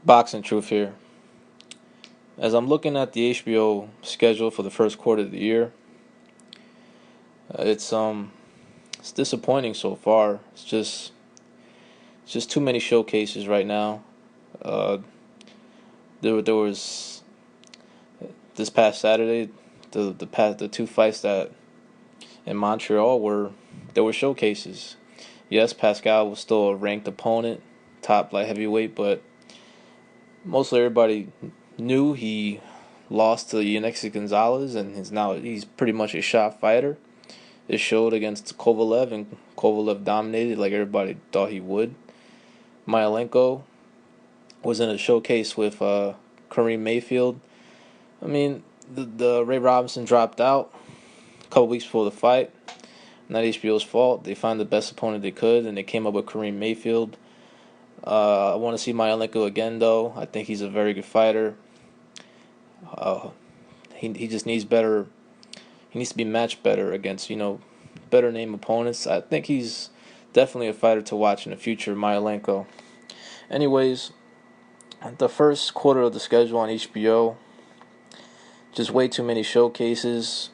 Boxing Truth here. As I'm looking at the HBO schedule for the first quarter of the year, it's disappointing so far. It's just too many showcases right now. Uh, there was this past Saturday, the two fights that in Montreal there were showcases. Yes, Pascal was still a ranked opponent, top light heavyweight, but mostly everybody knew he lost to Yanexi Gonzalez, and he's pretty much a shot fighter. It showed against Kovalev, and Kovalev dominated like everybody thought he would. Malenko was in a showcase with Kareem Mayfield. I mean, the Ray Robinson dropped out a couple weeks before the fight. Not HBO's fault. They found the best opponent they could, and they came up with Kareem Mayfield. I want to see Malenko again, though. I think he's a very good fighter. Uh, he just needs better. He needs to be matched better against better name opponents. I think he's definitely a fighter to watch in the future, Malenko. Anyways, the first quarter of the schedule on HBO, just way too many showcases.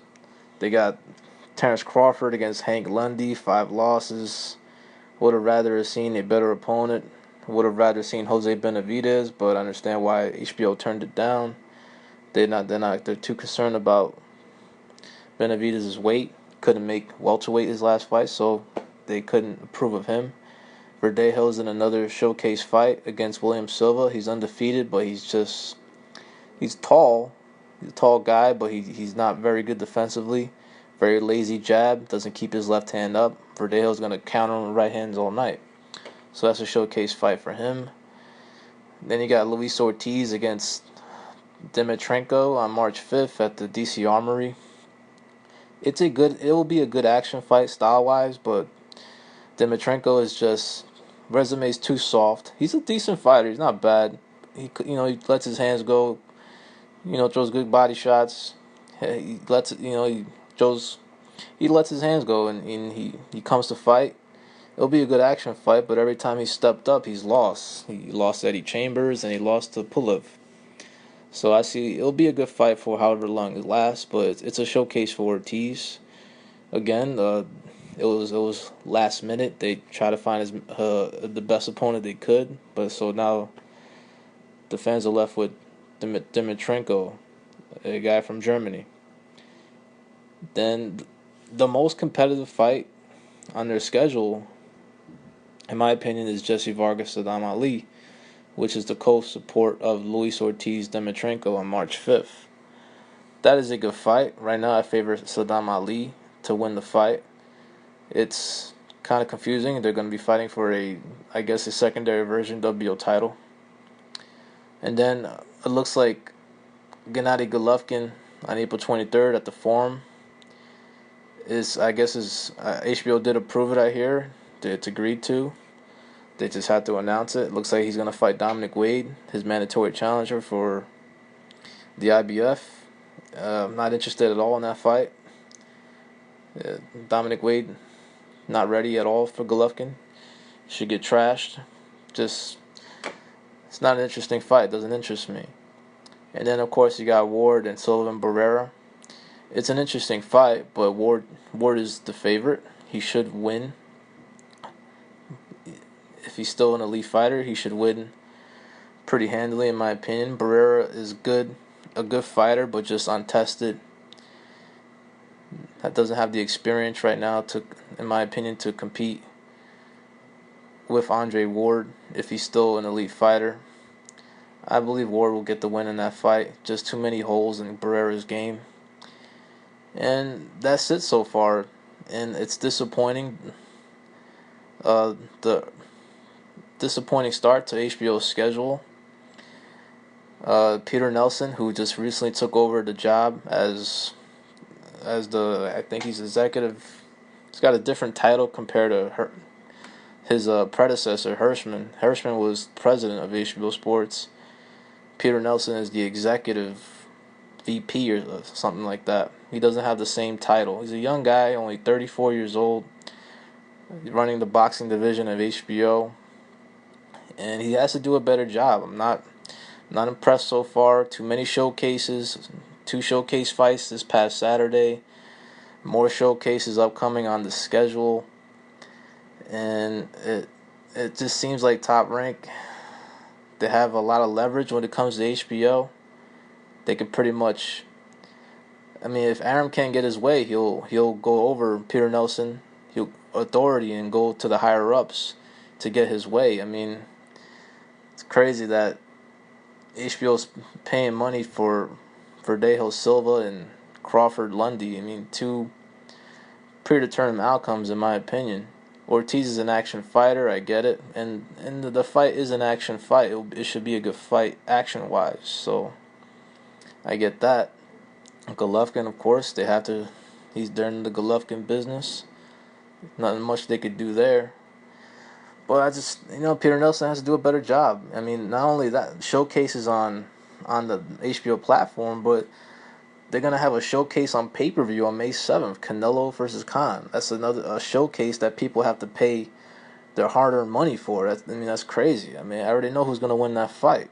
They got Terrence Crawford against Hank Lundy, 5 losses. Would have rather seen a better opponent. Would have rather seen Jose Benavidez, but I understand why HBO turned it down. They're too concerned about Benavidez' weight. Couldn't make welterweight his last fight, so they couldn't approve of him. Verdejo's in another showcase fight against William Silva. He's undefeated, but he's tall. He's a tall guy, but he's not very good defensively. Very lazy jab. Doesn't keep his left hand up. Verdejo's going to counter him with right hands all night. So that's a showcase fight for him. Then you got Luis Ortiz against Dimitrenko on March 5th at the DC Armory. It will be a good action fight style-wise, but Dimitrenko is just resume's too soft. He's a decent fighter. He's not bad. He lets his hands go. Throws good body shots. He lets he lets his hands go, and he comes to fight. It'll be a good action fight, but every time he stepped up, he's lost. He lost Eddie Chambers, and he lost to Pulev. So I see it'll be a good fight for however long it lasts, but it's a showcase for Ortiz. Again, it was last minute. They tried to find the best opponent they could, but so now the fans are left with Dimitrenko, a guy from Germany. Then the most competitive fight on their schedule, in my opinion, is Jesse Vargas Saddam Ali, which is the co-support of Luis Ortiz Dimitrenko on March 5th. That is a good fight. Right now, I favor Saddam Ali to win the fight. It's kind of confusing. They're going to be fighting for a secondary version WBO title. And then it looks like Gennady Golovkin on April 23rd at the Forum HBO did approve it. I hear it's agreed to. They just had to announce it. It looks like he's going to fight Dominic Wade, his mandatory challenger for the IBF. I'm not interested at all in that fight. Dominic Wade, not ready at all for Golovkin. Should get trashed. It's not an interesting fight. It doesn't interest me. And then, of course, you got Ward and Sullivan Barrera. It's an interesting fight, but Ward is the favorite. He should win. If he's still an elite fighter, he should win pretty handily, in my opinion. Barrera is a good fighter, but just untested. That doesn't have the experience right now in my opinion, to compete with Andre Ward if he's still an elite fighter. I believe Ward will get the win in that fight. Just too many holes in Barrera's game. And that's it so far. And it's disappointing. The disappointing start to HBO's schedule. Peter Nelson, who just recently took over the job as I think he's executive. He's got a different title compared to his predecessor, Hirschman. Hirschman was president of HBO Sports. Peter Nelson is the executive VP or something like that. He doesn't have the same title. He's a young guy, only 34 years old, running the boxing division of HBO, and he has to do a better job. Not impressed so far. Too many showcases. 2 showcase fights this past Saturday. More showcases upcoming on the schedule. And it just seems like Top Rank, they have a lot of leverage when it comes to HBO. They can pretty much, I mean, if Arum can't get his way, he'll go over Peter Nelson, he'll authority and go to the higher ups to get his way. I mean, it's crazy that HBO's paying money for Verdejo Silva and Crawford Lundy. I mean, two predetermined outcomes in my opinion. Ortiz is an action fighter, I get it, and the fight is an action fight. It should be a good fight action wise, so I get that. Golovkin, of course, they're in the Golovkin business. Nothing much they could do there. But I just, Peter Nelson has to do a better job. I mean, not only that, showcases on the HBO platform, but they're gonna have a showcase on pay-per-view on May 7th, Canelo versus Khan. That's another showcase that people have to pay their hard-earned money for. That's crazy. I mean, I already know who's gonna win that fight.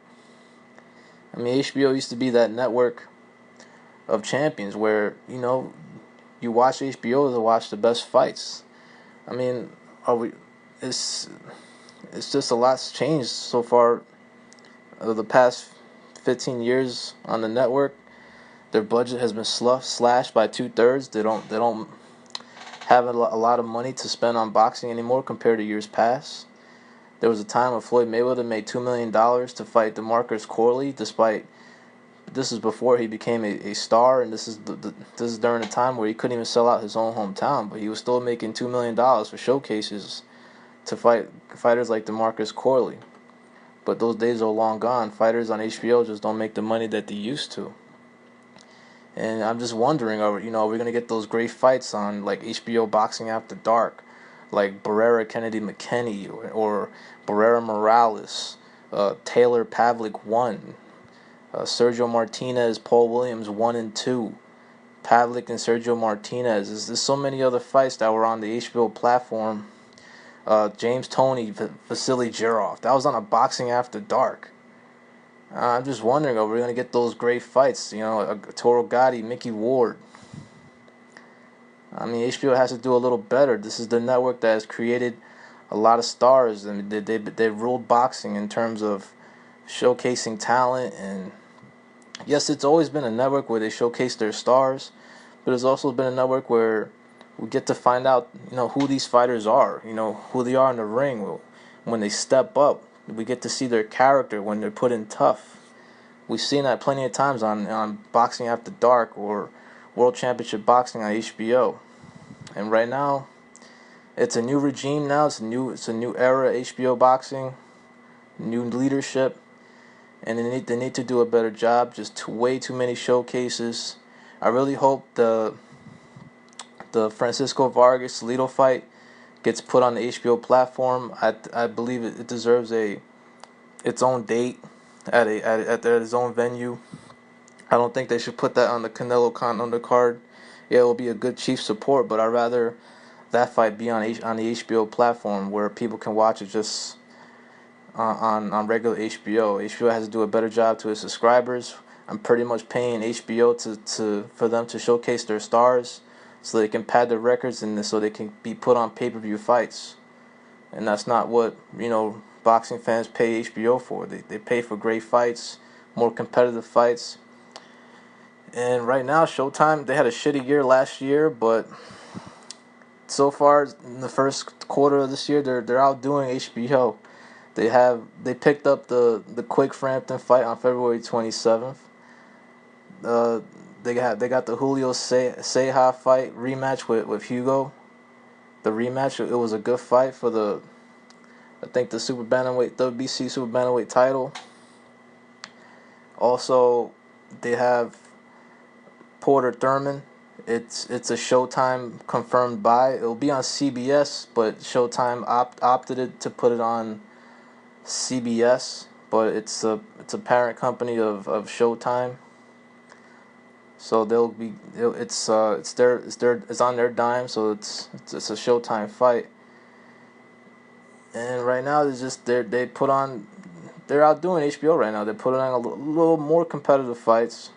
I mean, HBO used to be that network of champions where you watch HBO to watch the best fights. I mean, it's just a lot's changed so far. The past 15 years on the network, their budget has been slashed by 2/3. They don't have a lot of money to spend on boxing anymore compared to years past. There was a time when Floyd Mayweather made $2 million to fight DeMarcus Corley, despite this is before he became a star, and this is this is during a time where he couldn't even sell out his own hometown, but he was still making $2 million for showcases to fight fighters like DeMarcus Corley. But those days are long gone. Fighters on HBO just don't make the money that they used to. And I'm just wondering, are we going to get those great fights on like HBO Boxing After Dark, like Barrera Kennedy McKinney or Barrera Morales, Taylor Pavlik 1, Sergio Martinez, Paul Williams 1 and 2, Pavlik and Sergio Martinez. There's so many other fights that were on the HBO platform. James Toney, Vasily Jirov. That was on a Boxing After Dark. I'm just wondering, are we going to get those great fights? Toro Gotti, Mickey Ward. I mean, HBO has to do a little better. This is the network that has created a lot of stars. I mean, they ruled boxing in terms of showcasing talent. And yes, it's always been a network where they showcase their stars, but it's also been a network where we get to find out, who these fighters are, who they are in the ring. When they step up, we get to see their character when they're put in tough. We've seen that plenty of times on Boxing After Dark or World Championship Boxing on HBO. And right now, it's a new regime now. It's a new era, HBO Boxing, new leadership, and they need to do a better job. Just way too many showcases. I really hope the Francisco Vargas Lito fight gets put on the HBO platform. I believe it deserves its own date at its own venue. I don't think they should put that on the Canelo Khan undercard. Yeah, it will be a good chief support, but I'd rather that fight be on the HBO platform where people can watch it just on regular HBO. HBO has to do a better job to its subscribers. I'm pretty much paying HBO for them to showcase their stars, so they can pad their records and so they can be put on pay-per-view fights. And that's not what, boxing fans pay HBO for. They pay for great fights, more competitive fights. And right now, Showtime, they had a shitty year last year, but so far in the first quarter of this year, they're outdoing HBO. They picked up the Quick Frampton fight on February 27th. They got the Julio Ceja fight rematch with Hugo. The rematch, it was a good fight for the super bantamweight, WBC super bantamweight title. Also, they have Porter Thurman. It's a Showtime confirmed buy. It'll be on CBS, but Showtime opted it to put it on CBS. But it's a parent company of Showtime. So it's on their dime. So it's a Showtime fight. And right now they put on they're outdoing HBO right now. They're putting on a little more competitive fights.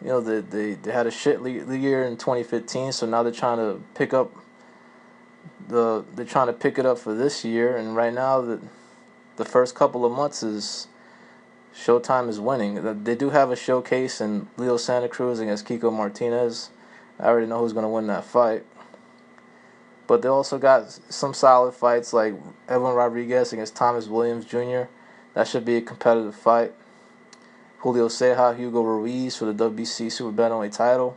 You know, they had a shit year in 2015, so now they're trying to pick up they're trying to pick it up for this year. And right now, the first couple of months is Showtime is winning. They do have a showcase in Leo Santa Cruz against Kiko Martinez. I already know who's going to win that fight. But they also got some solid fights like Evan Rodriguez against Thomas Williams Jr. That should be a competitive fight. Julio Ceja, Hugo Ruiz for the WBC Super Bantamweight title.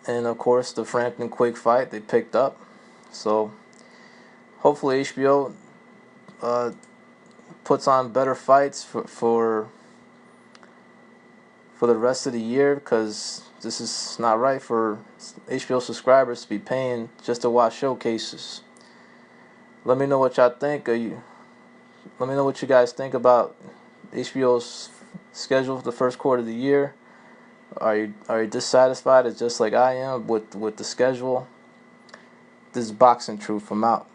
And of course the Frampton Quake fight they picked up. So hopefully HBO puts on better fights for the rest of the year, because this is not right for HBO subscribers to be paying just to watch showcases. Let me know what y'all think. Let me know what you guys think about HBO's schedule for the first quarter of the year. Are you dissatisfied, just like I am, with the schedule? This is Boxing Truth. I'm out.